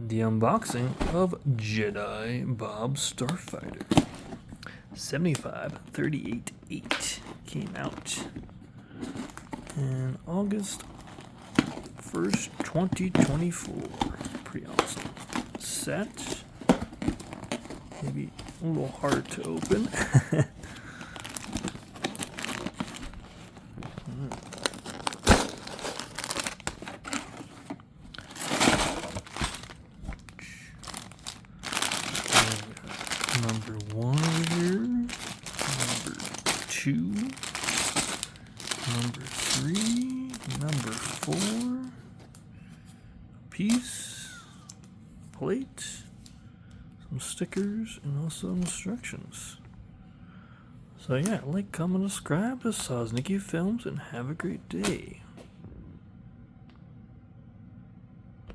the unboxing of Jedi Bob Starfighter. 7538.8 came out in August 1st, 2024. Pretty awesome. Set. Maybe a little hard to open. Number 1 here, number 2, number 3, number 4, piece, plate, some stickers, and also instructions. So yeah, like, comment, subscribe to Nikki Films, and have a great day.